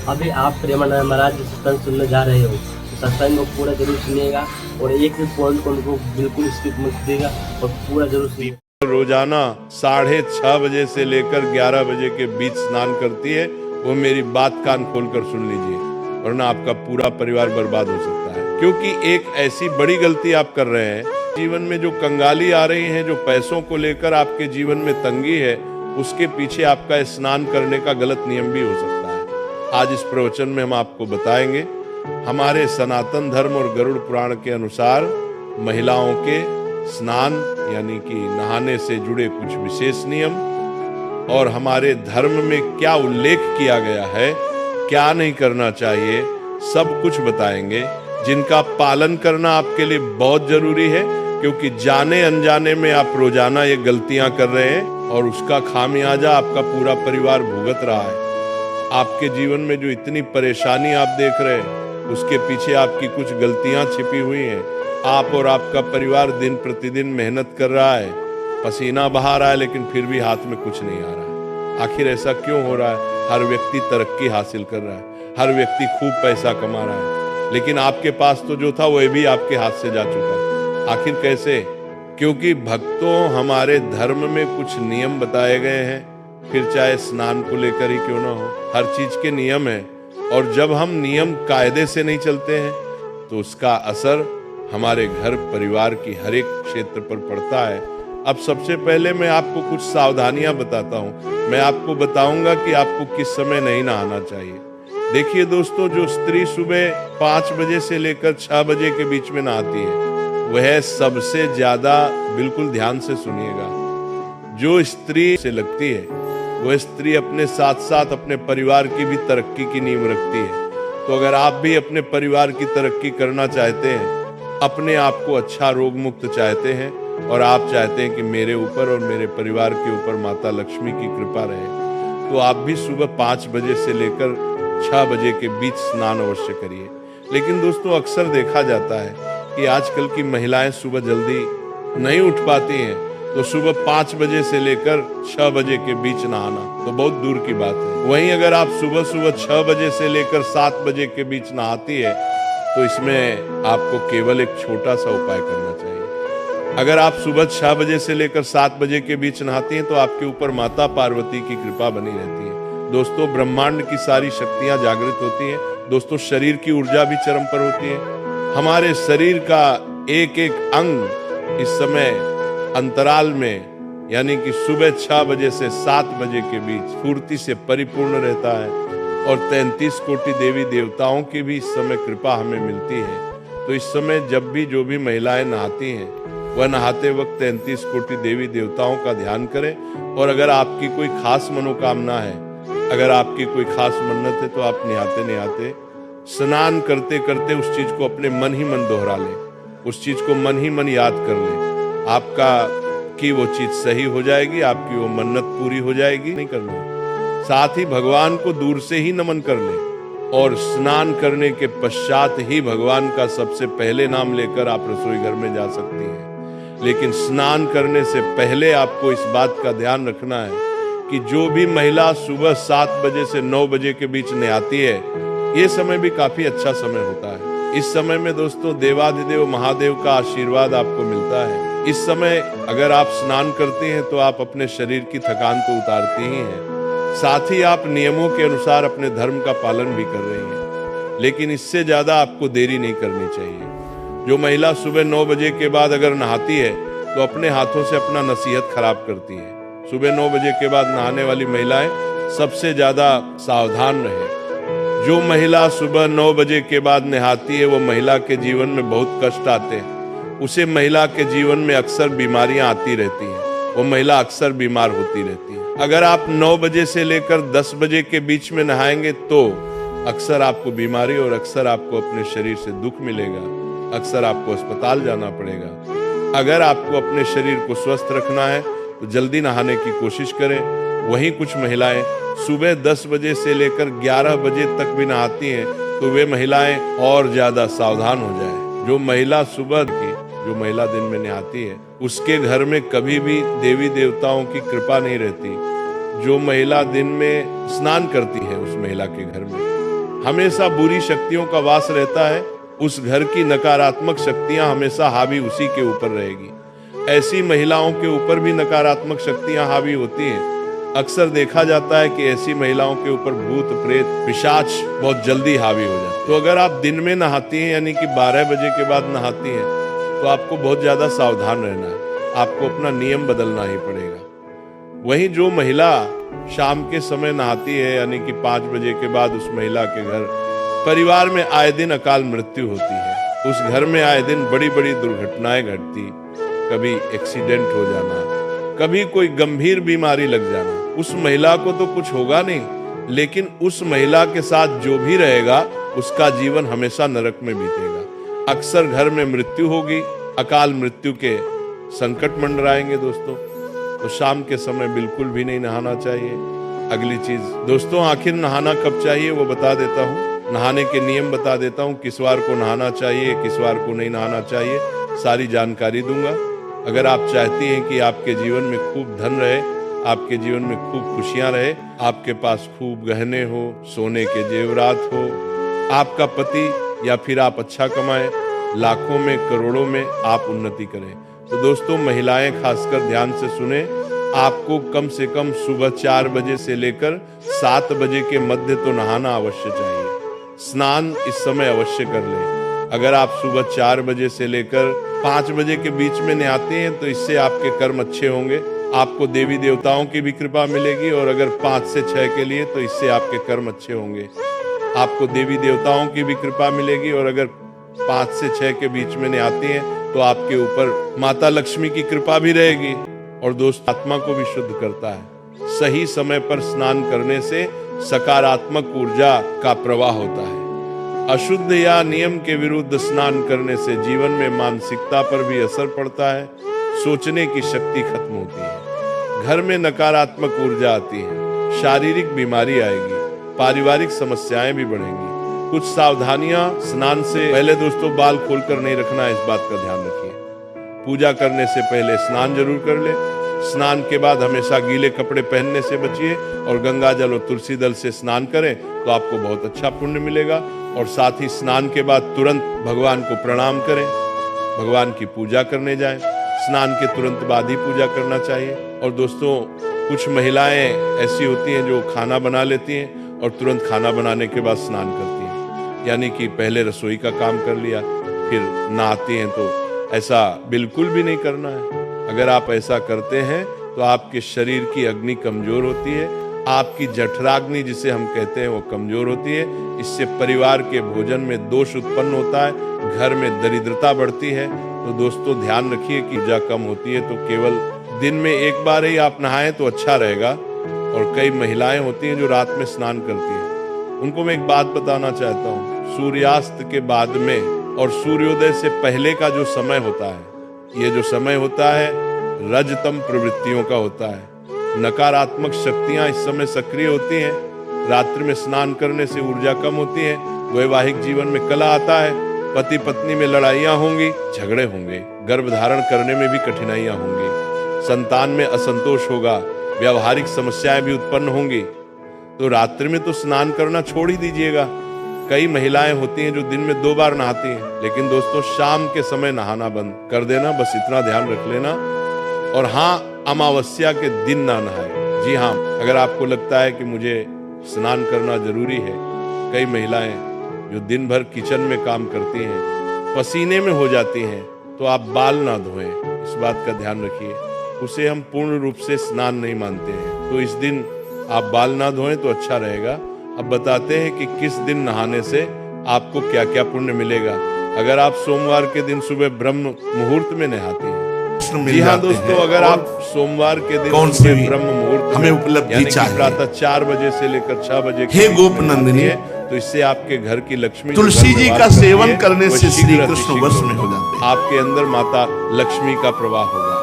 अभी आप प्रेमानंद महाराज जो सत्संग सुनने जा रहे हो, तो सत्संग को पूरा जरूर सुनिएगा और एक भी पॉइंट को उनको बिल्कुल स्किप मत कीजिएगा और पूरा जरूर सुनिएगा। रोजाना 6:30 बजे से लेकर 11 बजे के बीच स्नान करती है, वो मेरी बात कान खोलकर सुन लीजिए, वरना आपका पूरा परिवार बर्बाद हो सकता है। क्योंकि एक ऐसी बड़ी गलती आप कर रहे हैं, जीवन में जो कंगाली आ रही है, जो पैसों को लेकर आपके जीवन में तंगी है, उसके पीछे आपका स्नान करने का गलत नियम भी हो सकता है। आज इस प्रवचन में हम आपको बताएंगे हमारे सनातन धर्म और गरुड़ पुराण के अनुसार महिलाओं के स्नान यानी कि नहाने से जुड़े कुछ विशेष नियम और हमारे धर्म में क्या उल्लेख किया गया है, क्या नहीं करना चाहिए, सब कुछ बताएंगे, जिनका पालन करना आपके लिए बहुत जरूरी है। क्योंकि जाने अनजाने में आप रोजाना ये गलतियां कर रहे हैं और उसका खामियाजा आपका पूरा परिवार भुगत रहा है। आपके जीवन में जो इतनी परेशानी आप देख रहे हैं, उसके पीछे आपकी कुछ गलतियां छिपी हुई हैं। आप और आपका परिवार दिन प्रतिदिन मेहनत कर रहा है, पसीना बहा रहा है, लेकिन फिर भी हाथ में कुछ नहीं आ रहा है। आखिर ऐसा क्यों हो रहा है? हर व्यक्ति तरक्की हासिल कर रहा है, हर व्यक्ति खूब पैसा कमा रहा है, लेकिन आपके पास तो जो था वह भी आपके हाथ से जा चुका है। आखिर कैसे? क्योंकि भक्तों, हमारे धर्म में कुछ नियम बताए गए हैं, फिर चाहे स्नान को लेकर ही क्यों ना हो, हर चीज के नियम है। और जब हम नियम कायदे से नहीं चलते हैं तो उसका असर हमारे घर परिवार की हर एक क्षेत्र पर पड़ता है। अब सबसे पहले मैं आपको कुछ सावधानियां बताता हूं। मैं आपको बताऊंगा कि आपको किस समय नहीं नहाना चाहिए। देखिए दोस्तों, जो स्त्री सुबह 5 बजे से लेकर 6 बजे के बीच में नहाती है, वह सबसे ज्यादा, बिल्कुल ध्यान से सुनिएगा, जो स्त्री से लगती है, वह स्त्री अपने साथ साथ अपने परिवार की भी तरक्की की नींव रखती है। तो अगर आप भी अपने परिवार की तरक्की करना चाहते हैं, अपने आप को अच्छा रोग मुक्त चाहते हैं और आप चाहते हैं कि मेरे ऊपर और मेरे परिवार के ऊपर माता लक्ष्मी की कृपा रहे, तो आप भी सुबह 5 बजे से लेकर 6 बजे के बीच स्नान अवश्य करिए। लेकिन दोस्तों, अक्सर देखा जाता है कि आजकल की महिलाएं सुबह जल्दी नहीं उठ पाती हैं, तो सुबह 5 बजे से लेकर 6 बजे के बीच नहाना तो बहुत दूर की बात है। वहीं अगर आप सुबह 6 बजे से लेकर 7 बजे के बीच नहाती है, तो इसमें आपको केवल एक छोटा सा उपाय करना चाहिए। अगर आप सुबह 6 बजे से लेकर 7 बजे के बीच नहाती हैं, तो आपके ऊपर माता पार्वती की कृपा बनी रहती है। दोस्तों, ब्रह्मांड की सारी शक्तियां जागृत होती हैं। दोस्तों, शरीर की ऊर्जा भी चरम पर होती है। हमारे शरीर का एक एक अंग इस समय अंतराल में, यानी कि सुबह 6 बजे से 7 बजे के बीच स्फूर्ति से परिपूर्ण रहता है और 33 कोटि देवी देवताओं की भी इस समय कृपा हमें मिलती है। तो इस समय जब भी जो भी महिलाएं नहाती हैं, वह नहाते वक्त 33 कोटि देवी देवताओं का ध्यान करें। और अगर आपकी कोई खास मनोकामना है, अगर आपकी कोई खास मन्नत है, तो आप नहाते स्नान करते करते उस चीज को अपने मन ही मन दोहरा लें, उस चीज को मन ही मन याद कर लें। आपका कि वो चीज सही हो जाएगी, आपकी वो मन्नत पूरी हो जाएगी। नहीं करना, साथ ही भगवान को दूर से ही नमन कर ले और स्नान करने के पश्चात ही भगवान का सबसे पहले नाम लेकर आप रसोई घर में जा सकती हैं। लेकिन स्नान करने से पहले आपको इस बात का ध्यान रखना है कि जो भी महिला सुबह 7 बजे से 9 बजे के बीच नहाती है, ये समय भी काफी अच्छा समय होता है। इस समय में दोस्तों देवाधिदेव महादेव का आशीर्वाद आपको मिलता है। इस समय अगर आप स्नान करते हैं तो आप अपने शरीर की थकान तो उतारते ही हैं, साथ ही आप नियमों के अनुसार अपने धर्म का पालन भी कर रहे हैं। लेकिन इससे ज्यादा आपको देरी नहीं करनी चाहिए। जो महिला सुबह 9 बजे के बाद अगर नहाती है, तो अपने हाथों से अपना नसीहत खराब करती है। सुबह 9 बजे के बाद नहाने वाली महिलाएं सबसे ज्यादा सावधान रहे। जो महिला सुबह 9 बजे के बाद नहाती है, वो महिला के जीवन में बहुत कष्ट आते हैं। उसे महिला के जीवन में अक्सर बीमारियां आती रहती हैं, वो महिला अक्सर बीमार होती रहती है। अगर आप 9 बजे से लेकर 10 बजे के बीच में नहाएंगे, तो अक्सर आपको बीमारी और अक्सर आपको अपने शरीर से दुख मिलेगा, अक्सर आपको अस्पताल जाना पड़ेगा। अगर आपको अपने शरीर को स्वस्थ रखना है, तो जल्दी नहाने की कोशिश करें। वहीं कुछ महिलाएं सुबह 10 बजे से लेकर 11 बजे तक भी नहाती हैं, तो वे महिलाएं और ज्यादा सावधान हो जाएं। जो महिला सुबह की, जो महिला दिन में नहाती है, उसके घर में कभी भी देवी देवताओं की कृपा नहीं रहती। जो महिला दिन में स्नान करती है, उस महिला के घर में हमेशा बुरी शक्तियों का वास रहता है, उस घर की नकारात्मक शक्तियां हमेशा हावी उसी के ऊपर रहेगी। ऐसी महिलाओं के ऊपर भी नकारात्मक शक्तियां हावी होती हैं। अक्सर देखा जाता है कि ऐसी महिलाओं के ऊपर भूत प्रेत पिशाच बहुत जल्दी हावी हो जाते हैं। तो अगर आप दिन में नहाती हैं, यानी कि 12 बजे के बाद नहाती हैं, तो आपको बहुत ज्यादा सावधान रहना है, आपको अपना नियम बदलना ही पड़ेगा। वहीं जो महिला शाम के समय नहाती है, यानी कि 5 बजे के बाद, उस महिला के घर परिवार में आए दिन अकाल मृत्यु होती है। उस घर में आए दिन बड़ी बड़ी दुर्घटनाएं घटती, कभी एक्सीडेंट हो जाना, कभी कोई गंभीर बीमारी लग जाना। उस महिला को तो कुछ होगा नहीं, लेकिन उस महिला के साथ जो भी रहेगा उसका जीवन हमेशा नरक में बीतेगा। अक्सर घर में मृत्यु होगी, अकाल मृत्यु के संकट मंडराएंगे दोस्तों। तो शाम के समय बिल्कुल भी नहीं नहाना चाहिए। अगली चीज दोस्तों, आखिर नहाना कब चाहिए वो बता देता हूँ। नहाने के नियम बता देता हूँ, किस वार को नहाना चाहिए, किस वार को नहीं नहाना चाहिए, सारी जानकारी दूंगा। अगर आप चाहती हैं कि आपके जीवन में खूब धन रहे, आपके जीवन में खूब खुशियां रहे, आपके पास खूब गहने हो, सोने के जेवरात हो, आपका पति या फिर आप अच्छा कमाएं, लाखों में करोड़ों में आप उन्नति करें, तो दोस्तों महिलाएं खासकर ध्यान से सुने। आपको कम से कम सुबह 4 बजे से लेकर 7 बजे के मध्य तो नहाना अवश्य चाहिए। स्नान इस समय अवश्य कर लें। अगर आप सुबह 4 बजे से लेकर 5 बजे के बीच में नहाते हैं तो इससे आपके कर्म अच्छे होंगे, आपको देवी देवताओं की भी कृपा मिलेगी। और अगर 5 से 6 के लिए तो इससे आपके कर्म अच्छे होंगे, आपको देवी देवताओं की भी कृपा मिलेगी। और अगर 5 से 6 के बीच में नहाते हैं तो आपके ऊपर माता लक्ष्मी की कृपा भी रहेगी। और दोस्त आत्मा को भी शुद्ध करता है। सही समय पर स्नान करने से सकारात्मक ऊर्जा का प्रवाह होता है। अशुद्ध या नियम के विरुद्ध स्नान करने से जीवन में मानसिकता पर भी असर पड़ता है, सोचने की शक्ति खत्म होती है, घर में नकारात्मक ऊर्जा आती है, शारीरिक बीमारी आएगी, पारिवारिक समस्याएं भी बढ़ेंगी। कुछ सावधानियां, स्नान से पहले दोस्तों बाल खोलकर नहीं रखना है, इस बात का ध्यान रखिए। पूजा करने से पहले स्नान जरूर कर ले। स्नान के बाद हमेशा गीले कपड़े पहनने से बचिए और गंगा जल और तुलसी दल से स्नान करें तो आपको बहुत अच्छा पुण्य मिलेगा। और साथ ही स्नान के बाद तुरंत भगवान को प्रणाम करें, भगवान की पूजा करने जाएं। स्नान के तुरंत बाद ही पूजा करना चाहिए। और दोस्तों कुछ महिलाएं ऐसी होती हैं जो खाना बना लेती हैं और तुरंत खाना बनाने के बाद स्नान करती हैं, यानी कि पहले रसोई का काम कर लिया फिर नहाती हैं। तो ऐसा बिल्कुल भी नहीं करना है। अगर आप ऐसा करते हैं तो आपके शरीर की अग्नि कमजोर होती है, आपकी जठराग्नि जिसे हम कहते हैं वो कमजोर होती है। इससे परिवार के भोजन में दोष उत्पन्न होता है, घर में दरिद्रता बढ़ती है। तो दोस्तों ध्यान रखिए कि ऊर्जा कम होती है तो केवल दिन में एक बार ही आप नहाएं तो अच्छा रहेगा। और कई महिलाएं होती हैं जो रात में स्नान करती हैं, उनको मैं एक बात बताना चाहता हूँ। सूर्यास्त के बाद में और सूर्योदय से पहले का जो समय होता है, ये जो समय होता है रजतम प्रवृत्तियों का होता है। नकारात्मक शक्तियां इस समय सक्रिय होती हैं। रात्रि में स्नान करने से ऊर्जा कम होती है, वैवाहिक जीवन में कलह आता है, पति पत्नी में लड़ाइयां होंगी, झगड़े होंगे, गर्भ धारण करने में भी कठिनाइयां होंगी, संतान में असंतोष होगा, व्यावहारिक समस्याएं भी उत्पन्न होंगी। तो रात्रि में तो स्नान करना छोड़ ही दीजिएगा। कई महिलाएं होती हैं जो दिन में 2 बार नहाती हैं, लेकिन दोस्तों शाम के समय नहाना बंद कर देना, बस इतना ध्यान रख लेना। और हाँ, अमावस्या के दिन ना नहाए। जी हाँ, अगर आपको लगता है कि मुझे स्नान करना जरूरी है, कई महिलाएं जो दिन भर किचन में काम करती हैं, पसीने में हो जाती हैं, तो आप बाल ना धोएं, इस बात का ध्यान रखिए। उसे हम पूर्ण रूप से स्नान नहीं मानते हैं, तो इस दिन आप बाल ना धोएं तो अच्छा रहेगा। अब बताते हैं कि किस दिन नहाने से आपको क्या क्या पुण्य मिलेगा। अगर आप सोमवार के दिन सुबह ब्रह्म मुहूर्त में नहाते हैं, जी हाँ दोस्तों, अगर आप सोमवार के दिन सुबह ब्रह्म मुहूर्त हमें उपलब्धि चाहिए, प्रातः 4 बजे से लेकर 6 बजे हे गोपनंदिनी है, तो इससे आपके घर की लक्ष्मी, तुलसी जी का सेवन करने से श्री कृष्ण वश में हो जाते हैं। आपके अंदर माता लक्ष्मी का प्रवाह होगा।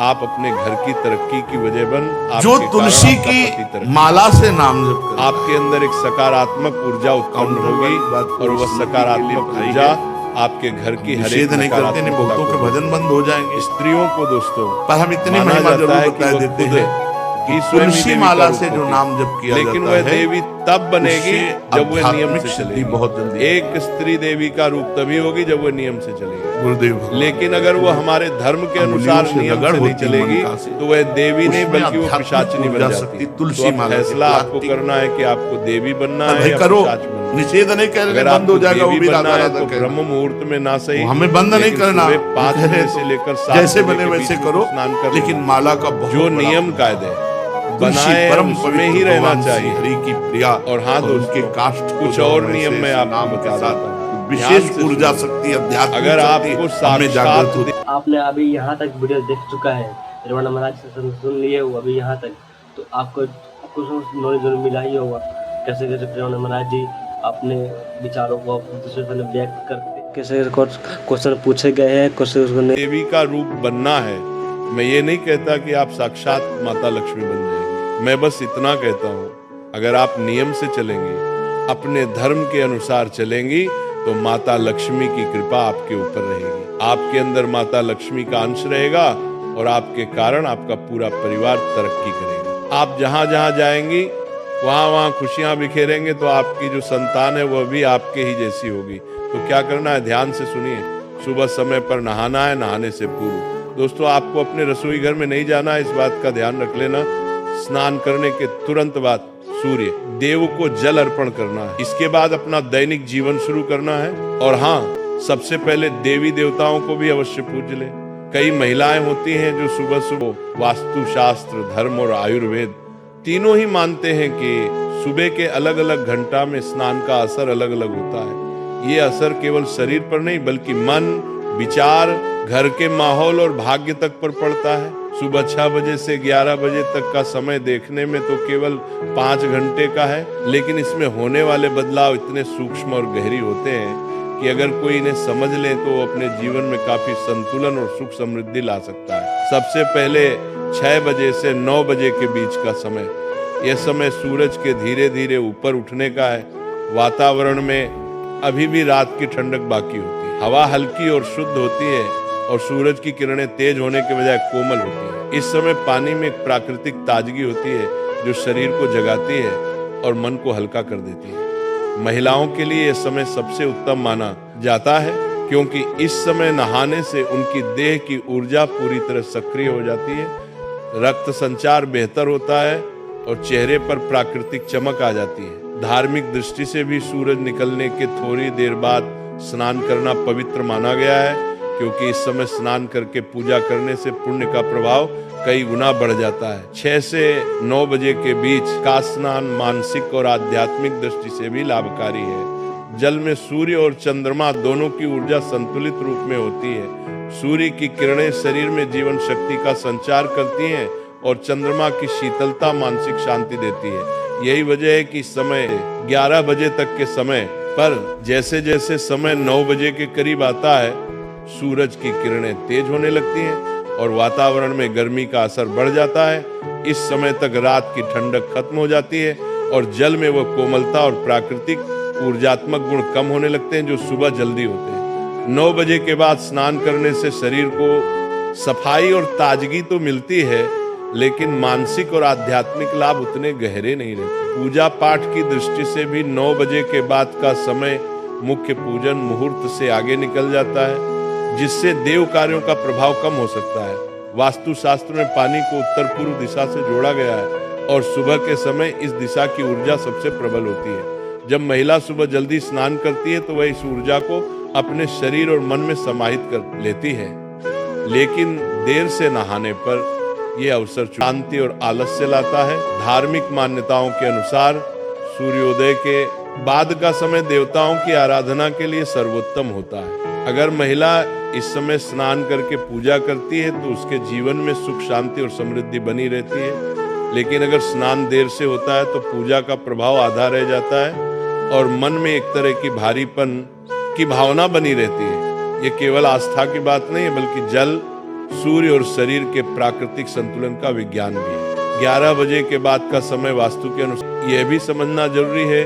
आप अपने घर की तरक्की की वजह बन, जो तुलसी की माला से नाम जप करे, आपके अंदर एक सकारात्मक ऊर्जा उत्पन्न होगी और वह सकारात्मक ऊर्जा आपके घर की निषेध नहीं करते, नहीं भक्तों के भजन बंद हो जाएंगे। स्त्रियों को दोस्तों पर हम इतनी महिमा जरूर बता देते हैं कि तुलसी माला से जो नाम जप किया जाता है, लेकिन वह देवी तब बनेगी उससे जब वह नियम आध्यात्मिक से सिद्धि चलेगी। बहुत जल्दी एक स्त्री देवी का रूप तभी होगी जब वह नियम से चलेगी। गुरुदेव भगवान लेकिन अगर वो हमारे धर्म के अंगुलियों अनुसार से नियम रगड़ से नहीं होती चलेगी मन का से। तो वह देवी नहीं उसमें बल्कि वो आध्यात्मिक पिशाचिनी बन ऊर्जा जाती शक्ति, है। तुलसी तो अब माला के फैसला आपको प्लास्टिक। करना है कि आपको देवी बनना है भाई या करो, पिशाच बनना है। निषेध नहीं कह रहे अगर बंद हो आपको जाएगा वो देवी भी बनना राधा है राधा तो कहना। ब्रह्म मुहूर्त में ना सही, वो हमें बंद नहीं लेकिन करना, सुबह 5 कह रहे बजे से तो लेकर 7 जैसे बजे बने के वैसे बीच में करो, स्नान कर लेकिन लेना। माला का बहुत जो बड़ा नियम कायदे तुलसी बनाए हैं, परम उसमें पवित्र ही रहना भगवान श्री चाहिए। हरि की प्रिया और हाँ उनके दोस्तों, काष्ठ को कुछ जो और हम नियम ऐसे मैं आपको नाम के बता साथ देता हूँ। विशेष ध्यान से ऊर्जा सुनिए। शक्ति अध्यात्मिक अगर शक्ति आपको हमें जागृत साक्षात होती आपने अभी यहाँ तक वीडियो देख चुका है, रमणा महाराज से सुन लिए हो अभी यहाँ तक, तो आपको कुछ नॉलेज मिला ही होगा कैसे कैसे रमणा महाराज जी अपने विचारों को दूसरे से व्यक्त करते, कैसे क्वेश्चन पूछे गए हैं, कैसे उसको देवी का रूप बनना है। मैं ये नहीं कहता कि आप साक्षात माता लक्ष्मी बन जाएंगे, मैं बस इतना कहता हूँ अगर आप नियम से चलेंगे, अपने धर्म के अनुसार चलेंगी तो माता लक्ष्मी की कृपा आपके ऊपर रहेगी। आपके अंदर माता लक्ष्मी का अंश रहेगा और आपके कारण आपका पूरा परिवार तरक्की करेगा। आप जहां जहां जाएंगी वहां वहां खुशियां बिखेरेंगे तो आपकी जो संतान है वह भी आपके ही जैसी होगी। तो क्या करना है, ध्यान से सुनिए। सुबह समय पर नहाना है, नहाने से पूर्व। दोस्तों, आपको अपने रसोई घर में नहीं जाना है, इस बात का ध्यान रख लेना। स्नान करने के तुरंत बाद सूर्य देव को जल अर्पण करना है। इसके बाद अपना दैनिक जीवन शुरू करना है। और हाँ, सबसे पहले देवी देवताओं को भी अवश्य पूज ले। कई महिलाएं होती हैं जो सुबह सुबह वास्तु शास्त्र, धर्म और आयुर्वेद तीनों ही मानते हैं कि सुबह के अलग अलग घंटा में स्नान का असर अलग अलग होता है। ये असर केवल शरीर पर नहीं बल्कि मन, विचार, घर के माहौल और भाग्य तक पर पड़ता है। सुबह 6 बजे से 11 बजे तक का समय देखने में तो केवल 5 घंटे का है, लेकिन इसमें होने वाले बदलाव इतने सूक्ष्म और गहरी होते हैं कि अगर कोई इन्हें समझ ले तो वो अपने जीवन में काफी संतुलन और सुख समृद्धि ला सकता है। सबसे पहले 6 बजे से 9 बजे के बीच का समय, यह समय सूरज के धीरे धीरे ऊपर उठने का है। वातावरण में अभी भी रात की ठंडक बाकी होती है, हवा हल्की और शुद्ध होती है और सूरज की किरणें तेज होने के बजाय कोमल होती है। इस समय पानी में एक प्राकृतिक ताजगी होती है जो शरीर को जगाती है और मन को हल्का कर देती है। महिलाओं के लिए यह समय सबसे उत्तम माना जाता है क्योंकि इस समय नहाने से उनकी देह की ऊर्जा पूरी तरह सक्रिय हो जाती है, रक्त संचार बेहतर होता है और चेहरे पर प्राकृतिक चमक आ जाती है। धार्मिक दृष्टि से भी सूरज निकलने के थोड़ी देर बाद स्नान करना पवित्र माना गया है क्योंकि इस समय स्नान करके पूजा करने से पुण्य का प्रभाव कई गुना बढ़ जाता है। 6 से 9 बजे के बीच का स्नान मानसिक और आध्यात्मिक दृष्टि से भी लाभकारी है। जल में सूर्य और चंद्रमा दोनों की ऊर्जा संतुलित रूप में होती है। सूर्य की किरणें शरीर में जीवन शक्ति का संचार करती हैं और चंद्रमा की शीतलता मानसिक शांति देती है। यही वजह है कि इस समय 11 बजे तक के समय पर जैसे जैसे समय 9 बजे के करीब आता है, सूरज की किरणें तेज होने लगती हैं और वातावरण में गर्मी का असर बढ़ जाता है। इस समय तक रात की ठंडक खत्म हो जाती है और जल में वो कोमलता और प्राकृतिक ऊर्जात्मक गुण कम होने लगते हैं जो सुबह जल्दी होते हैं। 9 बजे के बाद स्नान करने से शरीर को सफाई और ताजगी तो मिलती है, लेकिन मानसिक और आध्यात्मिक लाभ उतने गहरे नहीं रहते। पूजा पाठ की दृष्टि से भी 9 बजे के बाद का समय मुख्य पूजन मुहूर्त से आगे निकल जाता है, जिससे देव कार्यों का प्रभाव कम हो सकता है। वास्तु शास्त्र में पानी को उत्तर पूर्व दिशा से जोड़ा गया है और सुबह के समय इस दिशा की ऊर्जा सबसे प्रबल होती है। जब महिला सुबह जल्दी स्नान करती है तो वह इस ऊर्जा को अपने शरीर और मन में समाहित कर लेती है, लेकिन देर से नहाने पर यह अवसर शांति और आलस्य लाता है। धार्मिक मान्यताओं के अनुसार सूर्योदय के बाद का समय देवताओं की आराधना के लिए सर्वोत्तम होता है। अगर महिला इस समय स्नान करके पूजा करती है तो उसके जीवन में सुख शांति और समृद्धि बनी रहती है, लेकिन अगर स्नान देर से होता है तो पूजा का प्रभाव आधा रह जाता है और मन में एक तरह की भारीपन की भावना बनी रहती है। ये केवल आस्था की बात नहीं है बल्कि जल, सूर्य और शरीर के प्राकृतिक संतुलन का विज्ञान भी है। 11 बजे के बाद का समय वास्तु के अनुसार यह भी समझना जरूरी है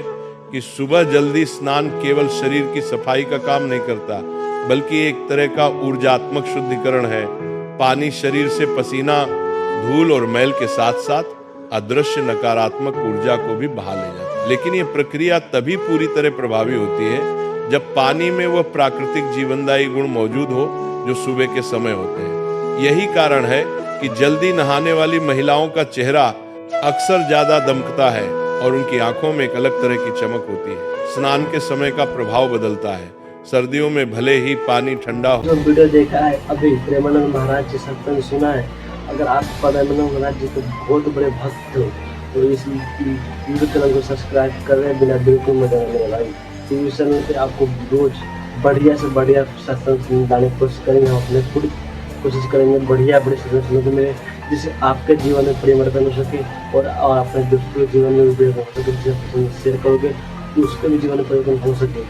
कि सुबह जल्दी स्नान केवल शरीर की सफाई का काम नहीं करता बल्कि एक तरह का ऊर्जात्मक शुद्धिकरण है। पानी शरीर से पसीना, धूल और मैल के साथ साथ अदृश्य नकारात्मक ऊर्जा को भी बहा ले जाता है। लेकिन ये प्रक्रिया तभी पूरी तरह प्रभावी होती है जब पानी में वह प्राकृतिक जीवनदायी गुण मौजूद हो जो सुबह के समय होते हैं। यही कारण है कि जल्दी नहाने वाली महिलाओं का चेहरा अक्सर ज्यादा दमकता है और उनकी आंखों में एक अलग तरह की चमक होती है। स्नान के समय का प्रभाव बदलता है। सर्दियों में भले ही पानी ठंडा हो। जो वीडियो देखा है अभी प्रेमानंद महाराज जी सत्संग सुना है, अगर आप प्रेमानंद महाराज जी के बहुत बड़े भक्त हो तो इस यूट्यूब चैनल को सब्सक्राइब कर रहे बिना बिल्कुल मजा नहीं आएगा भाई। टीवी चैनल पे आपको रोज बढ़िया से बढ़िया सत्संग सुनाने की कोशिश करेंगे। हम अपने खुद कोशिश करेंगे बढ़िया बड़े सत्संग सुनने को मिले, जिससे आपके जीवन में परिवर्तन हो सके और अपने दोस्तों के जीवन में भी परिवर्तन हो सके। जिसे शेयर करोगे तो उसके भी जीवन में परिवर्तन हो सके।